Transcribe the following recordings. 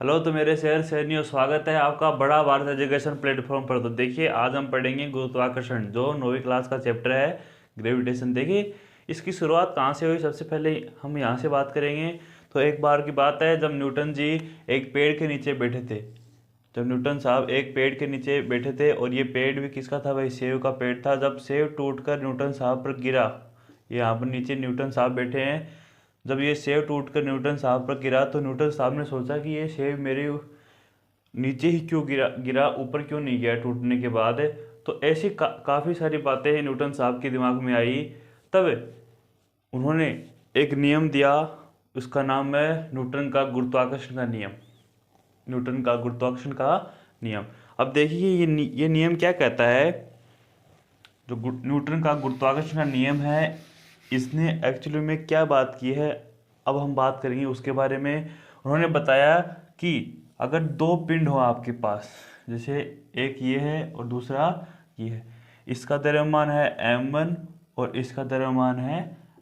Hello, तो मेरे शहर सैनियों, स्वागत है आपका बड़ा भारत एजुकेशन प्लेटफॉर्म पर। तो देखिए, आज हम पढ़ेंगे गुरुत्वाकर्षण, जो 9वीं क्लास का चैप्टर है, ग्रेविटेशन। देखिए, इसकी शुरुआत कहाँ से हुई, सबसे पहले हम यहाँ से बात करेंगे। तो एक बार की बात है, जब न्यूटन जी एक पेड़ के नीचे बैठे थे। जब न्यूटन साहब एक पेड़ के नीचे बैठे थे, और ये पेड़ भी किसका था भाई? सेब का पेड़ था। जब सेब टूटकर न्यूटन साहब पर गिरा, ये यहाँ पर नीचे न्यूटन साहब बैठे हैं। जब ये सेब टूटकर न्यूटन साहब पर गिरा, तो न्यूटन साहब ने सोचा कि ये सेब मेरे नीचे ही क्यों गिरा गिरा ऊपर क्यों नहीं गया टूटने के बाद। तो ऐसी काफ़ी सारी बातें न्यूटन साहब के दिमाग में आई। तब उन्होंने एक नियम दिया, उसका नाम है न्यूटन का गुरुत्वाकर्षण का नियम। न्यूटन का गुरुत्वाकर्षण का नियम। अब देखिए, ये नियम क्या कहता है। जो न्यूटन का गुरुत्वाकर्षण का नियम है, इसने एक्चुअली में क्या बात की है, अब हम बात करेंगे उसके बारे में। उन्होंने बताया कि अगर दो पिंड हो आपके पास, जैसे एक ये है और दूसरा ये है, इसका द्रव्यमान है m1 और इसका द्रव्यमान है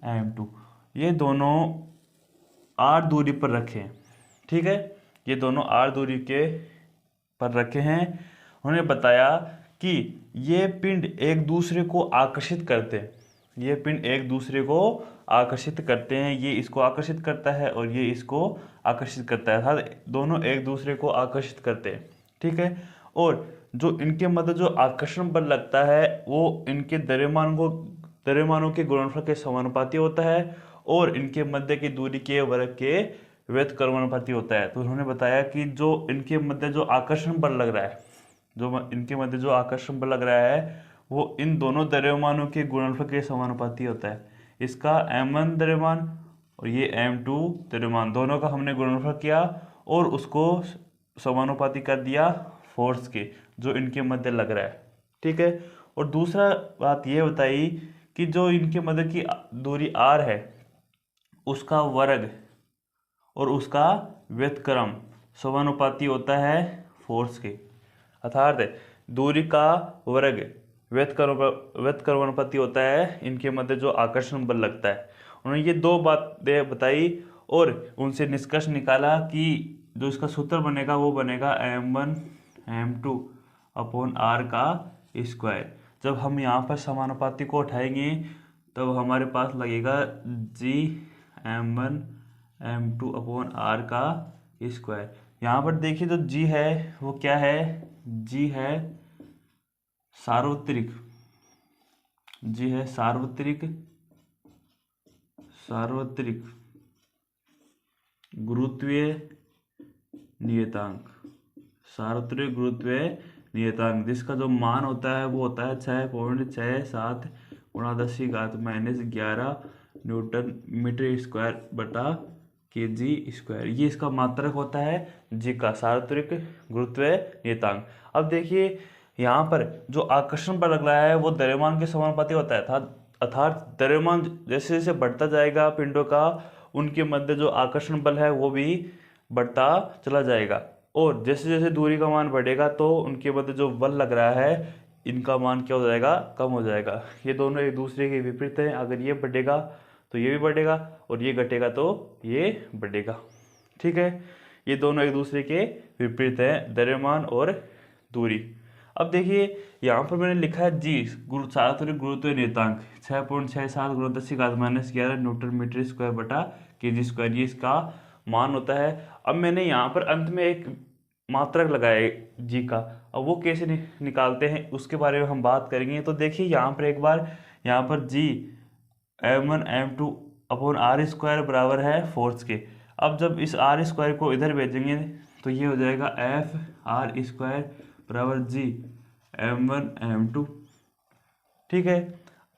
m2। ये दोनों r दूरी पर रखे हैं, ठीक है। ये दोनों r दूरी के पर रखे हैं। उन्होंने बताया कि ये पिंड एक दूसरे को आकर्षित करते हैं। ये पिंड एक दूसरे को आकर्षित करते हैं, ये इसको आकर्षित करता है और ये इसको आकर्षित करता है, अर्थात दोनों एक दूसरे को आकर्षित करते हैं, ठीक है। और जो इनके मध्य जो आकर्षण बल लगता है, वो इनके द्रव्यमानों के गुणनफल के समानुपाती होता है, और इनके मध्य की दूरी के वर्ग के व्युत्क्रमानुपाती होता है। तो उन्होंने बताया कि जो इनके मध्य जो आकर्षण बल लग रहा है, जो इनके मध्य जो आकर्षण बल लग रहा है, वो इन दोनों द्रव्यमानों के गुणनफल के समानुपाती होता है। इसका m1 द्रव्यमान और ये m2 द्रव्यमान, दोनों का हमने गुणनफल किया और उसको समानुपाती कर दिया फोर्स के, जो इनके मध्य लग रहा है, ठीक है। और दूसरा बात ये बताई कि जो इनके मध्य की दूरी r है, उसका वर्ग और उसका व्युत्क्रम समानुपाती होता है फोर्स के, अर्थात दूरी का वर्ग व्युत्क्रमानुपाती होता है इनके मध्य जो आकर्षण बल लगता है। उन्होंने ये दो बातें बताई और उनसे निष्कर्ष निकाला कि जो इसका सूत्र बनेगा वो बनेगा m1 m2 अपॉन r का स्क्वायर। जब हम यहाँ पर समानुपाती को उठाएंगे, तब हमारे पास लगेगा g m1 m2 upon r का स्क्वायर। यहाँ पर देखिए, जो g है वो क्या है? g है सार्वत्रिक। g है सार्वत्रिक सार्वत्रिक गुरुत्वीय नियतांक। सार्वत्रिक गुरुत्वीय नियतांक, जिसका जो मान होता है वो होता है 6.67 गुणा 10⁻⁻11 न्यूटन मीटर स्क्वायर बटा kg स्क्वायर। ये इसका मात्रक होता है जी का, सार्वत्रिक गुरुत्वीय नियतांक। अब देखिए, यहाँ पर जो आकर्षण बल लग रहा है वो द्रव्यमान के समानुपाती होता है, अर्थात द्रव्यमान जैसे जैसे बढ़ता जाएगा पिंडों का, उनके मध्य जो आकर्षण बल है वो भी बढ़ता चला जाएगा। और जैसे जैसे दूरी का मान बढ़ेगा, तो उनके मध्य जो बल लग रहा है, इनका मान क्या हो जाएगा? कम हो जाएगा। ये दोनों एक दूसरे के विपरीत हैं। अगर ये बढ़ेगा तो ये भी बढ़ेगा, और ये घटेगा तो ये बढ़ेगा, ठीक है। ये दोनों एक दूसरे के विपरीत हैं, द्रव्यमान और दूरी। अब देखिए, यहाँ पर मैंने लिखा है जी, सार्वत्रिक गुरुत्वीय नियतांक 6.67 गुणा 10⁻⁻11 न्यूटन मीटर स्क्वायर बटा kg स्क्वायर, ये इसका मान होता है। अब मैंने यहाँ पर अंत में एक मात्रक लगाया है जी का। अब वो कैसे निकालते हैं उसके बारे में हम बात करेंगे। तो देखिए, यहाँ पर एक बार, यहाँ पर जी m1 m2 upon are square बराबर है फोर्स के। अब जब इस आर स्क्वायर को इधर भेजेंगे, तो ये हो जाएगा एफ आर स्क्वायर बराबर जी m1 m2, ठीक है।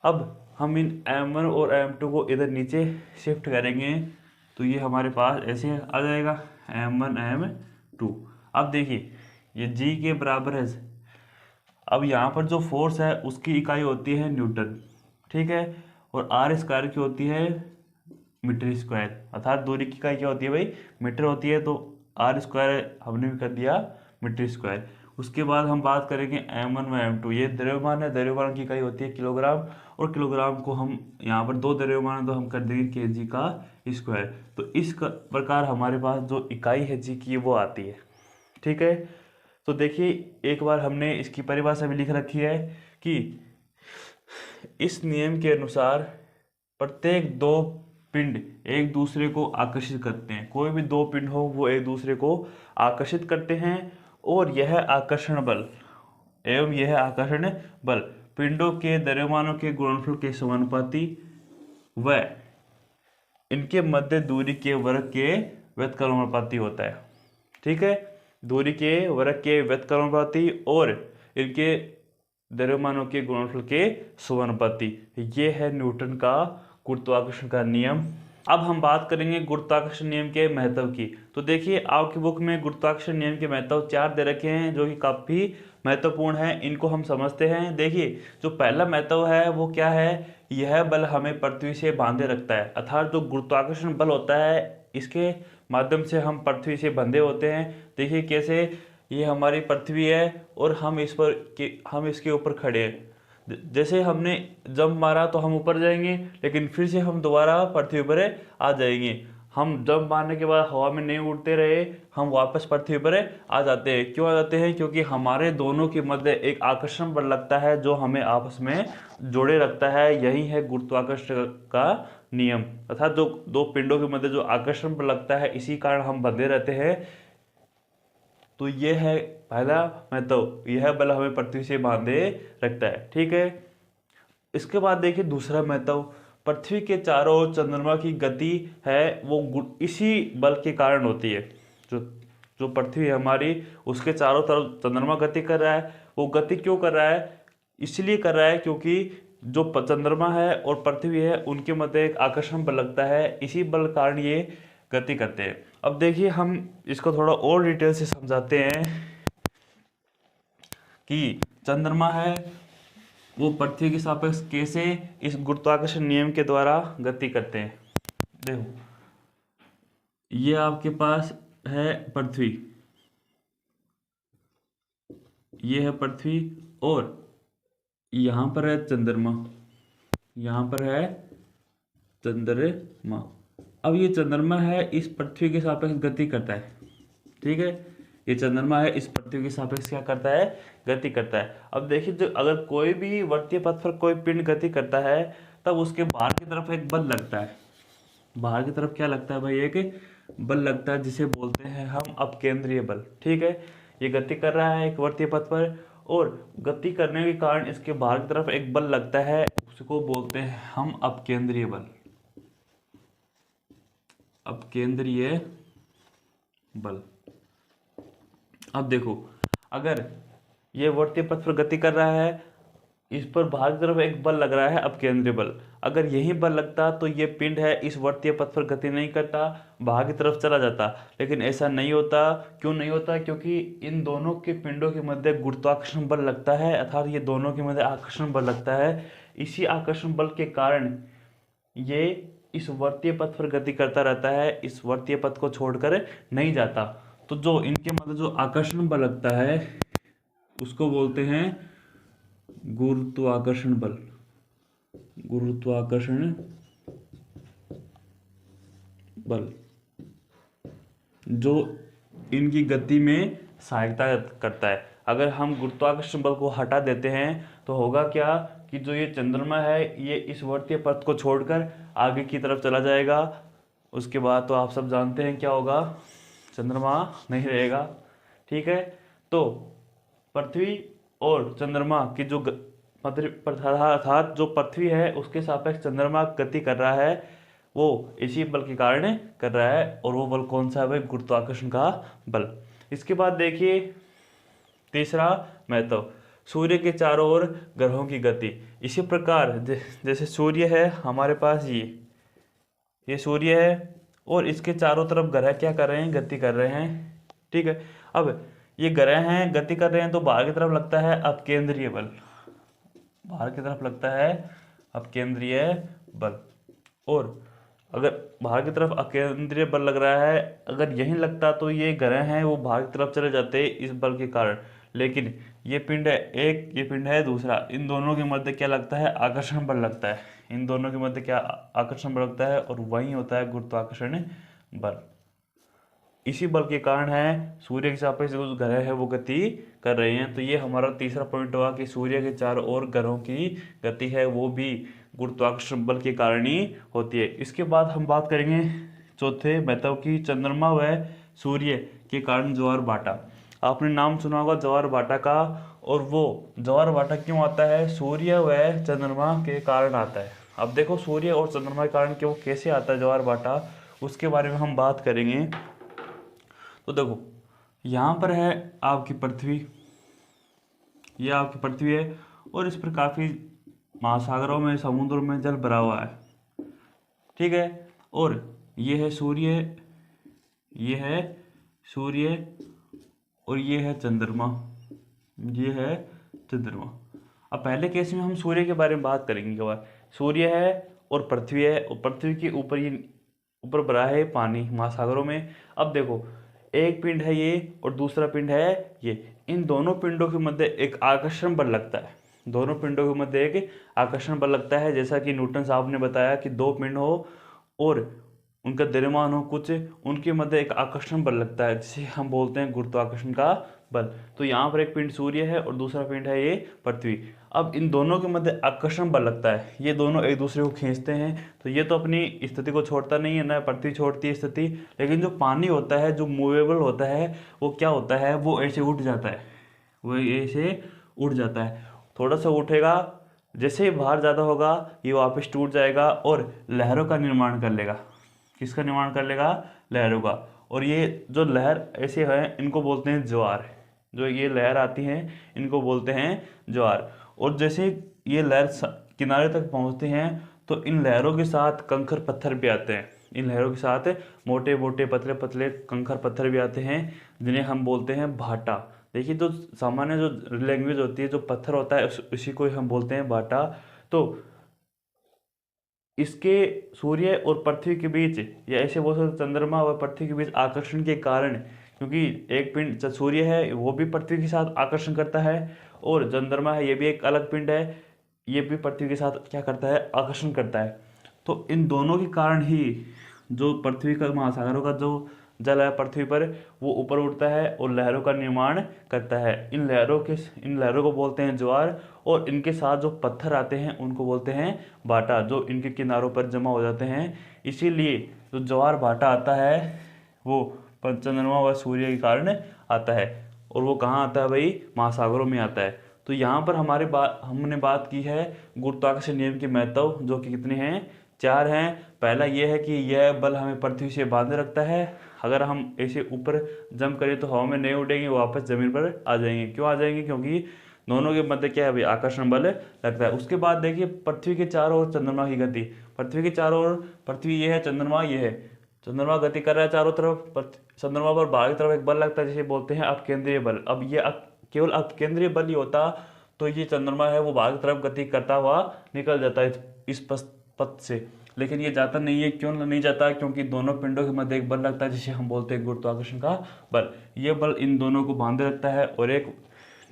अब हम इन m1 और m2 को इधर नीचे शिफ्ट करेंगे, तो ये हमारे पास ऐसे आ जाएगा m1 m2। अब देखिए, ये g के बराबर है। अब यहाँ पर जो फोर्स है उसकी इकाई होती है न्यूटन, ठीक है, और आर स्क्वायर की होती है मीटर स्क्वायर, अर्थात दूरी की इकाई क्या होती है भाई? मीटर होती है। तो आर स्क्वायर हमने भी कर दिया मीटर स्क्वायर। उसके बाद हम बात करेंगे M1 व M2। ये द्रव्यमान है, द्रव्यमान की इकाई होती है किलोग्राम, और किलोग्राम को हम यहाँ पर दो द्रव्यमान है तो हम कर देंगे kg का स्क्वायर। तो इस प्रकार हमारे पास जो इकाई है जी की वो आती है। ठीक है, तो देखिए एक बार हमने इसकी परिभाषा भी लिख रखी है कि इस नियम के अनुसार प्रत्येक दो पिंड एक दूसरे को आकर्षित करते हैं। कोई भी दो पिंड हो वो एक दूसरे को आकर्षित करते हैं, और यह आकर्षण बल एवं यह आकर्षण बल पिंडों के द्रव्यमानों के गुणनफल के समानुपाती व इनके मध्य दूरी के वर्ग के व्युत्क्रमानुपाती होता है। ठीक है, दूरी के वर्ग के व्युत्क्रमानुपाती और इनके द्रव्यमानों के गुणनफल के समानुपाती। ये है न्यूटन का गुरुत्वाकर्षण का नियम। अब हम बात करेंगे गुरुत्वाकर्षण नियम के महत्व की। तो देखिए आपकी बुक में गुरुत्वाकर्षण नियम के महत्व 4 दे रखे हैं जो कि काफी महत्वपूर्ण है, इनको हम समझते हैं। देखिए जो पहला महत्व है वो क्या है, यह बल हमें पृथ्वी से बांधे रखता है, अर्थात जो गुरुत्वाकर्षण बल होता है इसके माध्यम से हम पृथ्वी से बंधे होते हैं। देखिए कैसे, ये हमारी पृथ्वी है और हम इसके ऊपर खड़े हैं। जैसे हमने जंप मारा तो हम ऊपर जाएंगे, लेकिन फिर से हम दोबारा पृथ्वी पर आ जाएंगे। हम जंप मारने के बाद हवा में नहीं उड़ते रहे, हम वापस पृथ्वी पर आ जाते हैं। क्यों आ जाते हैं? क्योंकि हमारे दोनों के मध्य एक आकर्षण बल लगता है जो हमें आपस में जोड़े रखता है। यही है गुरुत्वाकर्षण का नियम, अर्थात जो दो पिंडों के मध्य जो आकर्षण बल लगता है इसी कारण हम बंधे रहते हैं। तो ये है पहला महत्व, यह बल हमें पृथ्वी से बांधे रखता है। ठीक है, इसके बाद देखिए दूसरा महत्व, पृथ्वी के चारों ओर चंद्रमा की गति है वो इसी बल के कारण होती है। जो पृथ्वी है हमारी, उसके चारों तरफ चंद्रमा गति कर रहा है। वो गति क्यों कर रहा है? इसलिए कर रहा है क्योंकि जो चंद्रमा है और पृथ्वी है उनके मध्य एक आकर्षण बल लगता है, इसी बल कारण ये गति करते हैं। अब देखिए हम इसको थोड़ा और डिटेल से समझाते हैं कि चंद्रमा है वो पृथ्वी के सापेक्ष कैसे इस गुरुत्वाकर्षण नियम के द्वारा गति करते हैं। देखो ये आपके पास है पृथ्वी, ये है पृथ्वी और यहाँ पर है चंद्रमा, यहाँ पर है चंद्रमा। अब ये चंद्रमा है इस पृथ्वी के सापेक्ष गति करता है। ठीक है, ये चंद्रमा है इस पृथ्वी के सापेक्ष क्या करता है? गति करता है। अब देखिए जो अगर कोई भी वर्तीय पथ पर कोई पिंड गति करता है तब उसके बाहर की तरफ एक बल लगता है। बाहर की तरफ क्या लगता है भाई? एक बल लगता है जिसे बोलते हैं हम अपकेंद्रीय बल। ठीक है, ये गति कर रहा है एक वर्तीय पथ पर और गति करने के कारण इसके बाहर की तरफ एक बल लगता है, उसको बोलते हैं हम अपकेंद्रीय बल। अपकेंद्रीय बल। अब देखो अगर ये वर्तीय पथ पर गति कर रहा है, इस पर बाहर की तरफ एक बल लग रहा है अपकेंद्रीय बल। अगर यही बल लगता तो ये पिंड है इस वर्तीय पथ पर गति नहीं करता, बाहर की तरफ चला जाता। लेकिन ऐसा नहीं होता। क्यों नहीं होता? क्योंकि इन दोनों के पिंडों के मध्य गुरुत्वाकर्षण बल लगता है, अर्थात ये दोनों के मध्य आकर्षण बल लगता है। इसी आकर्षण बल के कारण ये इस वर्तीय पथ पर गति करता रहता है, इस वर्तीय पथ को छोड़कर नहीं जाता। तो जो इनके मध्य जो आकर्षण बल लगता है उसको बोलते हैं गुरुत्वाकर्षण बल। गुरुत्वाकर्षण बल जो इनकी गति में सहायता करता है। अगर हम गुरुत्वाकर्षण बल को हटा देते हैं तो होगा क्या कि जो ये चंद्रमा है ये इस वर्तीय पथ को छोड़कर आगे की तरफ चला जाएगा। उसके बाद तो आप सब जानते हैं क्या होगा, चंद्रमा नहीं रहेगा। ठीक है, तो पृथ्वी और चंद्रमा की जो अर्थात जो पृथ्वी है उसके सापेक्ष चंद्रमा गति कर रहा है वो इसी बल के कारण कर रहा है, और वो बल कौन सा है? गुरुत्वाकर्षण का बल। इसके बाद देखिए तीसरा महत्व, सूर्य के चारों ओर ग्रहों की गति। इसी प्रकार जैसे सूर्य है हमारे पास, ये सूर्य है और इसके चारों तरफ ग्रह क्या कर रहे हैं? गति कर रहे हैं। ठीक है, अब ये ग्रह हैं गति कर रहे हैं तो बाहर की तरफ लगता है अपकेंद्रीय बल। बाहर की तरफ लगता है अपकेंद्रीय बल, और अगर बाहर की तरफ अकेंद्रीय बल लग रहा है, अगर यहीं लगता तो ये ग्रह हैं वो बाहर की तरफ चले जाते इस बल के कारण। लेकिन ये पिंड है एक, ये पिंड है दूसरा, इन दोनों के मध्य क्या लगता है? आकर्षण बल लगता है। इन दोनों के मध्य क्या आकर्षण बल लगता है? और वही होता है गुरुत्वाकर्षण बल। इसी बल के कारण है सूर्य के सापेक्ष जो ग्रह है वो गति कर रहे हैं। तो ये हमारा तीसरा पॉइंट हुआ कि सूर्य के चारों ओर ग्रहों की गति है वो भी गुरुत्वाकर्षण बल के कारण ही होती है। इसके बाद हम बात करेंगे चौथे महत्व की, चंद्रमा व सूर्य के कारण ज्वार भाटा। आपने नाम सुना होगा ज्वार भाटा का, और वो ज्वार भाटा क्यों आता है? सूर्य व चंद्रमा के कारण आता है। अब देखो सूर्य और चंद्रमा के कारण कि वो कैसे आता है ज्वार भाटा, उसके बारे में हम बात करेंगे। तो देखो यहाँ पर है आपकी पृथ्वी, ये आपकी पृथ्वी है, और इस पर काफ़ी महासागरों में, समुद्रों में जल भरा हुआ है, ठीक है। और ये है सूर्य, ये है सूर्य, और ये है चंद्रमा, ये है चंद्रमा। अब पहले केस में हम सूर्य के बारे में बात करेंगे। क्या बात? सूर्य है और पृथ्वी है, और पृथ्वी के ऊपर ये ऊपर भरा है पानी महासागरों में। अब देखो एक पिंड है ये और दूसरा पिंड है ये, इन दोनों पिंडों के मध्य एक आकर्षण बल लगता है। दोनों पिंडों के मध्य एक आकर्षण बल लगता है, जैसा कि न्यूटन साहब ने बताया कि दो पिंड हो और उनका द्रव्यमान हो कुछ, उनके मध्य एक आकर्षण बल लगता है जिसे हम बोलते हैं गुरुत्वाकर्षण का बल। तो यहाँ पर एक पिंड सूर्य है और दूसरा पिंड है ये पृथ्वी। अब इन दोनों के मध्य आकर्षण बल लगता है, ये दोनों एक दूसरे को खींचते हैं। तो ये तो अपनी स्थिति को छोड़ता नहीं है, ना पृथ्वी छोड़ती है स्थिति, लेकिन जो पानी होता है, जो मूवेबल होता है, वो क्या होता है? वो ऐसे उठ जाता है, वो ऐसे उठ जाता है। थोड़ा सा उठेगा, जैसे ही भार ज़्यादा होगा ये वापस टूट जाएगा और लहरों का निर्माण कर लेगा। किसका निर्माण कर लेगा? लहरों का। और ये जो लहर ऐसे है इनको बोलते हैं ज्वार। जो ये लहर आती है इनको बोलते हैं ज्वार। और जैसे ये लहर किनारे तक पहुंचते हैं तो इन लहरों के साथ कंकड़ पत्थर भी आते हैं। इन लहरों के साथ मोटे मोटे पतले पतले कंकड़ पत्थर भी आते हैं, जिन्हें हम बोलते हैं भाटा। देखिए जो सामान्य जो लैंग्वेज होती है, जो पत्थर होता है उसी को हम बोलते हैं भाटा। तो इसके सूर्य और पृथ्वी के बीच, या ऐसे बोल सकते चंद्रमा व पृथ्वी के बीच आकर्षण के कारण, क्योंकि एक पिंड सूर्य है वो भी पृथ्वी के साथ आकर्षण करता है, और चंद्रमा है ये भी एक अलग पिंड है, ये भी पृथ्वी के साथ क्या करता है? आकर्षण करता है। तो इन दोनों के कारण ही जो पृथ्वी का, महासागरों का जो जल है पृथ्वी पर, वो ऊपर उठता है और लहरों का निर्माण करता है। इन लहरों को बोलते हैं ज्वार, और इनके साथ जो पत्थर आते हैं उनको बोलते हैं भाटा, जो इनके किनारों पर जमा हो जाते हैं। इसीलिए जो ज्वार भाटा आता है वो चंद्रमा व सूर्य के कारण आता है। और वो कहाँ आता है भाई? महासागरों में आता है। तो यहाँ पर हमने बात की है गुरुत्वाकर्षण नियम के महत्व, जो कि कितने हैं? 4 हैं। पहला ये है कि यह बल हमें पृथ्वी से बांधे रखता है। अगर हम ऐसे ऊपर जंप करें तो हवा में नहीं उड़ेंगे, वापस जमीन पर आ जाएंगे। क्यों आ जाएंगे? क्योंकि दोनों के मध्य क्या है भाई? आकर्षण बल लगता है। उसके बाद देखिए पृथ्वी के चारों ओर चंद्रमा की गति। पृथ्वी के चारों ओर, पृथ्वी ये है, चंद्रमा ये है, चंद्रमा गति कर रहा है चारों तरफ। चंद्रमा पर बाहर की तरफ एक बल लगता है जिसे बोलते हैं अपकेंद्रीय बल। अब ये केवल अपकेंद्रीय बल ही होता तो ये चंद्रमा है वो बाहर की तरफ गति करता हुआ निकल जाता है इस पथ से, लेकिन ये जाता नहीं है। क्यों नहीं जाता? क्योंकि दोनों पिंडों के मध्य एक बल लगता है जिसे हम बोलते हैं गुरुत्वाकर्षण का बल। ये बल इन दोनों को बांधे रखता है और एक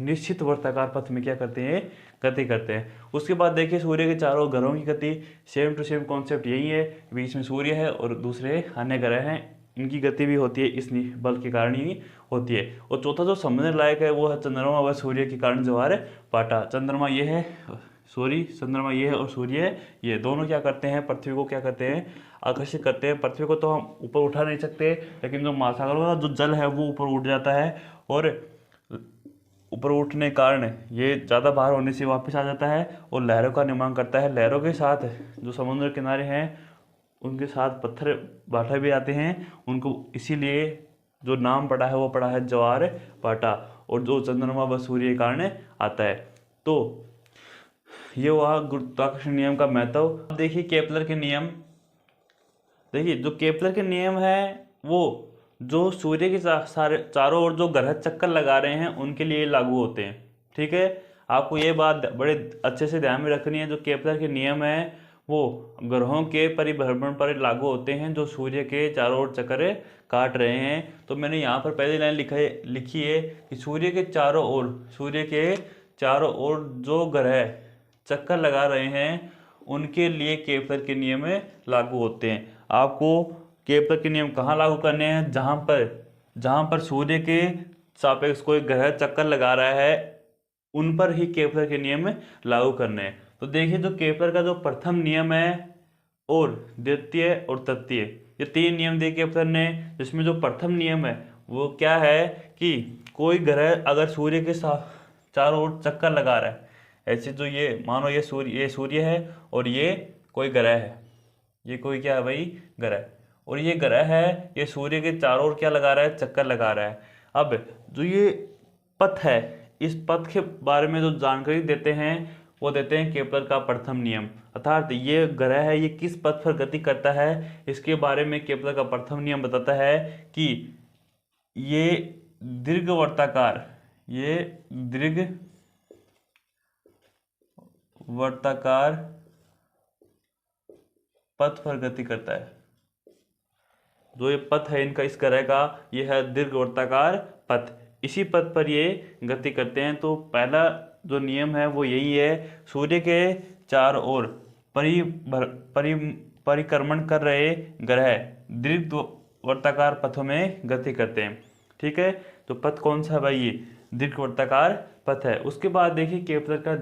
निश्चित वर्ताकार पथ में क्या करते हैं? गति करते हैं। उसके बाद देखिए सूर्य के चारों ग्रहों की गति, सेम टू सेम कॉन्सेप्ट यही है। बीच में सूर्य है और दूसरे अन्य ग्रह हैं, इनकी गति भी होती है इस बल के कारण ही होती है। और चौथा जो समझने लायक है वो है चंद्रमा व सूर्य के कारण ज्वार भाटा। चंद्रमा ये है, चंद्रमा ये है, और सूर्य ये, दोनों क्या करते हैं? पृथ्वी को क्या करते हैं? आकर्षित करते हैं। पृथ्वी को तो हम ऊपर उठा नहीं सकते, लेकिन जो महासागरों का जो जल है वो ऊपर उठ जाता है, और ऊपर उठने के कारण ये ज़्यादा बाहर होने से वापस आ जाता है और लहरों का निर्माण करता है। लहरों के साथ जो समुद्र किनारे हैं उनके साथ पत्थर भाटा भी आते हैं उनको, इसीलिए जो नाम पड़ा है वो पड़ा है ज्वार भाटा, और जो चंद्रमा व सूर्य के कारण आता है। तो ये हुआ गुरुत्वाकर्षण नियम का महत्व। अब देखिए केपलर के नियम। देखिए जो केपलर के नियम है वो जो सूर्य के चारों ओर जो ग्रह चक्कर लगा रहे हैं उनके लिए लागू होते हैं। ठीक है, आपको ये बात बड़े अच्छे से ध्यान में रखनी है। जो केपलर के नियम है वो ग्रहों के परिभ्रमण पर लागू होते हैं जो सूर्य के चारों ओर चक्कर काट रहे हैं। तो मैंने यहाँ पर पहली लाइन लिखी है कि सूर्य के चारों ओर जो ग्रह चक्कर लगा रहे हैं उनके लिए केपलर के नियम लागू होते हैं। आपको केपलर के नियम कहाँ लागू करने हैं? जहाँ पर सूर्य के सापेक्ष कोई ग्रह चक्कर लगा रहा है उन पर ही केपलर के नियम लागू करने हैं। तो देखिए, जो केपलर का जो प्रथम नियम है और द्वितीय और तृतीय, ये 3 नियम दिए केपलर ने, जिसमें जो प्रथम नियम है वो क्या है कि कोई ग्रह अगर सूर्य के चारों ओर चक्कर लगा रहा है, ऐसे जो ये मानो ये सूर्य है और ये कोई ग्रह है, ये कोई क्या है भाई? ग्रह। और ये ग्रह है, ये सूर्य के चारों ओर क्या लगा रहा है? चक्कर लगा रहा है। अब जो ये पथ है, इस पथ के बारे में जो जानकारी देते हैं वो देते हैं केपलर का प्रथम नियम, अर्थात ये ग्रह है ये किस पथ पर गति करता है, इसके बारे में केपलर का प्रथम नियम बताता है कि ये दीर्घवृत्ताकार पथ पर गति करता है। जो ये पथ है इनका, इस ग्रह का, ये है दीर्घवृत्ताकार पथ, इसी पथ पर ये गति करते हैं। तो पहला जो नियम है वो यही है, सूर्य के चारों ओर परिक्रमण कर रहे ग्रह दीर्घवृत्ताकार पथों में गति करते हैं। ठीक है, तो पथ कौन सा है भाई? ये दीर्घवृत्ताकार पथ है। उसके बाद देखिए केपलर का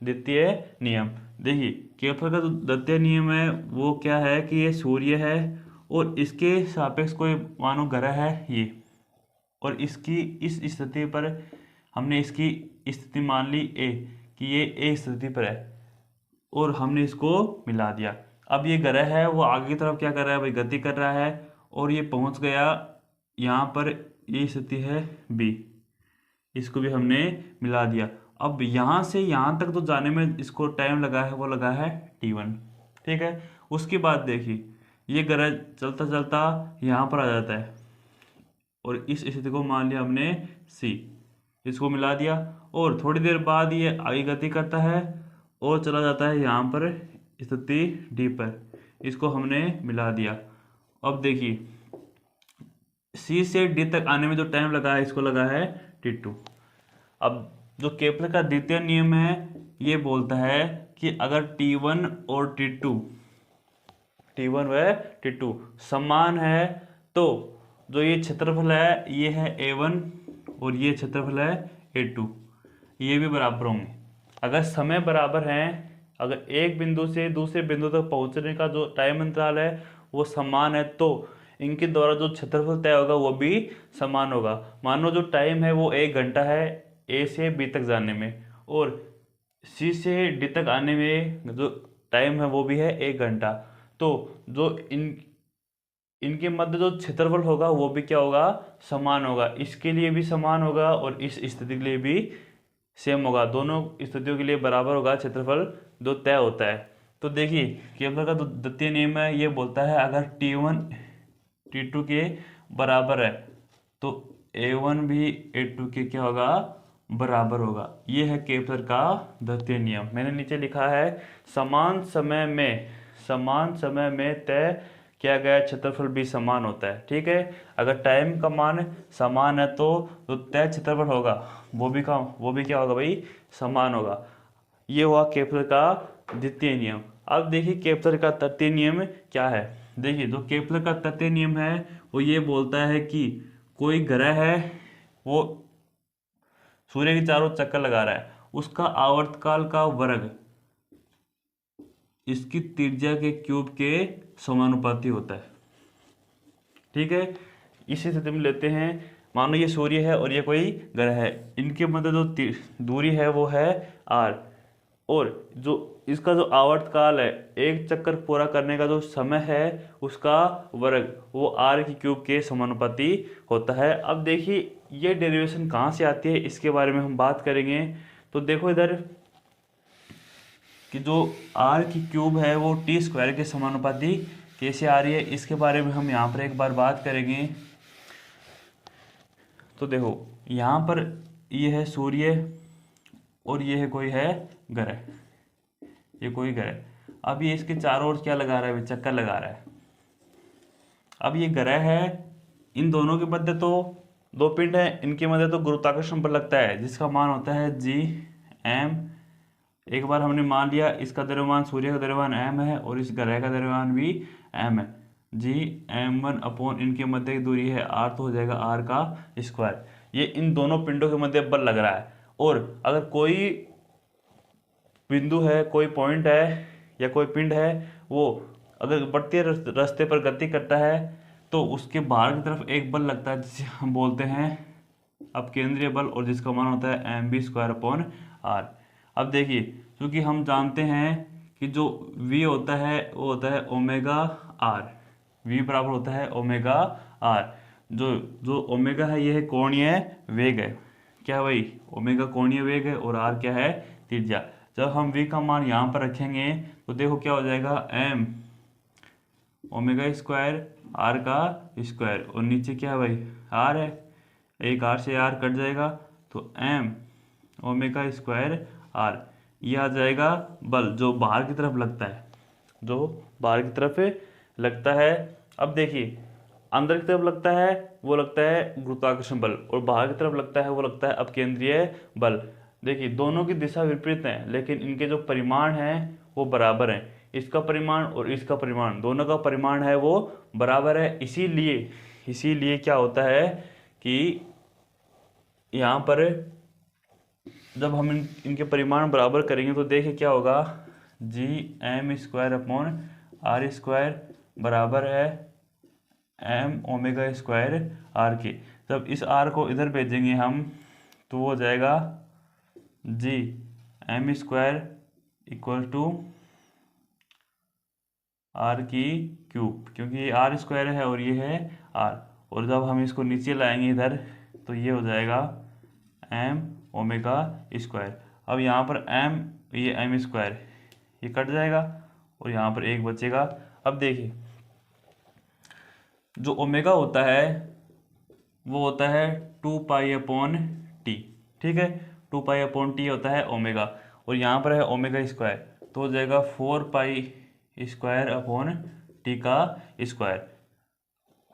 द्वितीय नियम। देखिए केपलर का जो द्वितीय नियम है वो क्या है कि ये सूर्य है और इसके सापेक्ष कोई मानो ग्रह है ये, और इसकी इस स्थिति पर हमने इसकी स्थिति मान ली ए, कि ये ए स्थिति पर है और हमने इसको मिला दिया। अब ये ग्रह है वो आगे की तरफ क्या कर रहा है भाई? गति कर रहा है और ये पहुंच गया यहाँ पर, ये स्थिति है बी, इसको भी हमने मिला दिया। अब यहाँ से यहाँ तक तो जाने में इसको टाइम लगा है, वो लगा है T1। ठीक है, उसके बाद देखिए ये ग्रह चलता चलता यहाँ पर आ जाता है और इस स्थिति को मान लिया हमने C, इसको मिला दिया और थोड़ी देर बाद ये आगे गति करता है और चला जाता है यहाँ पर स्थिति D पर, इसको हमने मिला दिया। अब देखिए C से D तक आने में जो टाइम लगा है इसको लगा है T2। अब जो केपलर का द्वितीय नियम है ये बोलता है कि अगर T1 और T2 समान है तो जो ये क्षेत्रफल है ये है A1 और ये क्षेत्रफल है A2, ये भी बराबर होंगे। अगर समय बराबर है, अगर एक बिंदु से दूसरे बिंदु तक पहुंचने का जो टाइम अंतराल है वो समान है तो इनके द्वारा जो क्षेत्रफल तय होगा वो भी समान होगा। मानो जो टाइम है वो 1 घंटा है ए से बी तक जाने में और सी से डी तक आने में जो टाइम है वो भी है 1 घंटा, तो जो इनके मध्य जो क्षेत्रफल होगा वो भी क्या होगा? समान होगा। इसके लिए भी समान होगा और इस स्थिति के लिए भी सेम होगा, दोनों स्थितियों के लिए बराबर होगा क्षेत्रफल जो तय होता है। तो देखिए केपलर का द्वितीय नियम है ये बोलता है अगर T1 T2 के बराबर है तो A1 भी A2 के क्या होगा? बराबर होगा। ये है केपलर का द्वितीय नियम। मैंने नीचे लिखा है समान समय में तय किया गया क्षेत्रफल भी समान होता है। ठीक है, अगर टाइम का मान समान है तो जो तय क्षेत्रफल होगा वो भी क्या होगा भाई? समान होगा। ये हुआ केपलर का द्वितीय नियम। अब देखिए केपलर का तृतीय नियम क्या है। देखिए जो केपलर का तृतीय नियम है वो ये बोलता है कि कोई ग्रह है वो सूर्य के चारों चक्कर लगा रहा है, उसका आवर्तकाल का वर्ग इसकी त्रिज्या के क्यूब के समानुपाती होता है। ठीक है, इसी स्थिति में लेते हैं, मानो ये सूर्य है और ये कोई ग्रह है, इनके मध्य जो दूरी है वो है r और जो इसका जो आवर्तकाल है, एक चक्कर पूरा करने का जो समय है उसका वर्ग वो r की क्यूब के समानुपाती होता है। अब देखिए ये डेरिवेशन कहाँ से आती है इसके बारे में हम बात करेंगे। तो देखो इधर कि जो r की क्यूब है वो t² के समानुपाती कैसे आ रही है इसके बारे में हम यहाँ पर एक बार बात करेंगे। तो देखो यहाँ पर ये है सूर्य और ये है कोई है ग्रह, ये कोई ग्रह। अब ये इसके चारों ओर क्या लगा रहा है, चक्कर लगा रहा है। अब ये ग्रह है, इन दोनों के मध्य तो दो पिंड है, इनके मध्य तो गुरुत्वाकर्षण बल लगता है जिसका मान होता है Gm। एक बार हमने मान लिया इसका द्रव्यमान, सूर्य का द्रव्यमान m है और इस ग्रह का द्रव्यमान भी m है। Gm1 अपॉन इनके मध्य की दूरी है r, तो हो जाएगा r का स्क्वायर। ये इन दोनों पिंडों के मध्य बल लग रहा है। और अगर कोई बिंदु है, कोई पॉइंट है या कोई पिंड है, वो अगर बढ़ते रास्ते पर गति करता है तो उसके बाहर की तरफ एक बल लगता है जिसे हम बोलते हैं अपकेंद्रीय बल, और जिसका मान होता है mv² अपॉन r। अब देखिए, क्योंकि हम जानते हैं कि जो v होता है वो होता है ओमेगा r, v बराबर होता है ओमेगा r। जो जो ओमेगा है ये है कोणीय वेग है। क्या भाई, ओमेगा कोणीय वेग है और r क्या है, त्रिज्या। जब हम v का मान यहाँ पर रखेंगे तो देखो क्या हो जाएगा, m ओमेगा स्क्वायर r का स्क्वायर, और नीचे क्या है भाई, r है, एक r से r कट जाएगा तो m ओमेगा स्क्वायर r। ये आ जाएगा बल जो बाहर की तरफ लगता है, जो बाहर की तरफ लगता है। अब देखिए, अंदर की तरफ लगता है वो लगता है गुरुत्वाकर्षण बल, और बाहर की तरफ लगता है वो लगता है अपकेंद्रीय बल। देखिए, दोनों की दिशा विपरीत है लेकिन इनके जो परिमाण हैं वो बराबर हैं। इसका परिमाण और इसका परिमाण, दोनों का परिमाण है वो बराबर है। इसीलिए क्या होता है कि यहाँ पर जब हम इनके परिमाण बराबर करेंगे तो देखिए क्या होगा, Gm² अपॉन r² बराबर है m ओमेगा स्क्वायर r के। जब इस r को इधर भेजेंगे हम तो वो हो जाएगा Gm² इक्वल टू r की क्यूब, क्योंकि ये r² है और ये है r। और जब हम इसको नीचे लाएंगे इधर तो ये हो जाएगा m ओमेगा स्क्वायर। अब यहाँ पर m, ये m², ये कट जाएगा और यहाँ पर एक बचेगा। अब देखिए, जो ओमेगा होता है वो होता है 2 पाई अपॉन टी, ठीक है, 2 पाई अपॉन टी होता है ओमेगा, और यहाँ पर है ओमेगा स्क्वायर, तो हो जाएगा 4 पाई² अपॉन टी का स्क्वायर,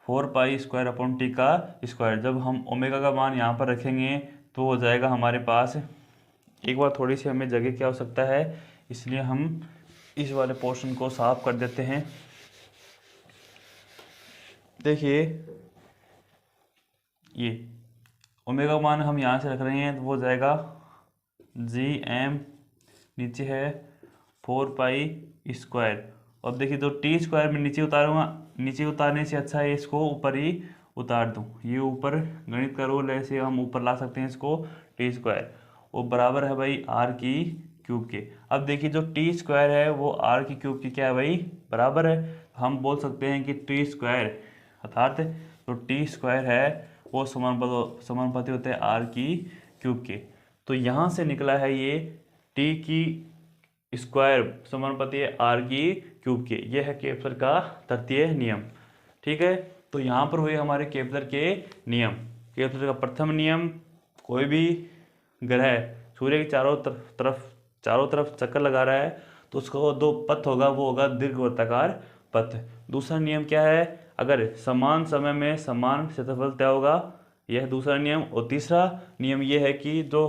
4 पाई² अपॉन टी का स्क्वायर। जब हम ओमेगा का मान यहाँ पर रखेंगे तो हो जाएगा हमारे पास, एक बार थोड़ी सी हमें जगह की आवश्यकता है इसलिए हम इस वाले पोर्शन को साफ कर देते हैं। देखिए, ये ओमेगा मान हम यहाँ से रख रहे हैं तो वो हो जाएगा Gm, नीचे है 4 पाई²। और देखिए, जो t² में नीचे उतारूंगा, नीचे उतारने से अच्छा है इसको ऊपर ही उतार दूं। ये ऊपर गणित का रूल है, ऐसे हम ऊपर ला सकते हैं इसको, t², वो बराबर है भाई r की क्यूब के। अब देखिए, जो t² है वो r की क्यूब की क्या है भाई, बराबर है। हम बोल सकते हैं कि t² अर्थात जो t² है वो समानुपाती होते हैं r की क्यूब के। तो यहाँ से निकला है ये t की स्क्वायर समानुपाती है r की क्यूब के। ये है केपलर का तृतीय नियम, ठीक है। तो यहाँ पर हुए हमारे केपलर के नियम। केपलर का प्रथम नियम, कोई भी ग्रह सूर्य के चारों तरफ चक्कर लगा रहा है तो उसका वो दो पथ होगा, वो होगा दीर्घवृत्ताकार पथ। दूसरा नियम क्या है, अगर समान समय में समान क्षेत्रफल तय होगा, यह दूसरा नियम। और तीसरा नियम यह है कि जो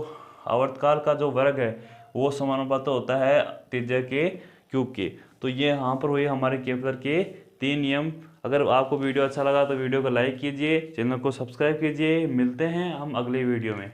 आवर्तकाल का जो वर्ग है वो समानुपाती होता है त्रिज्या के क्यूब के। तो ये यहाँ पर हुए हमारे केपलर के 3 नियम। अगर आपको वीडियो अच्छा लगा तो वीडियो को लाइक कीजिए, चैनल को सब्सक्राइब कीजिए। मिलते हैं हम अगले वीडियो में।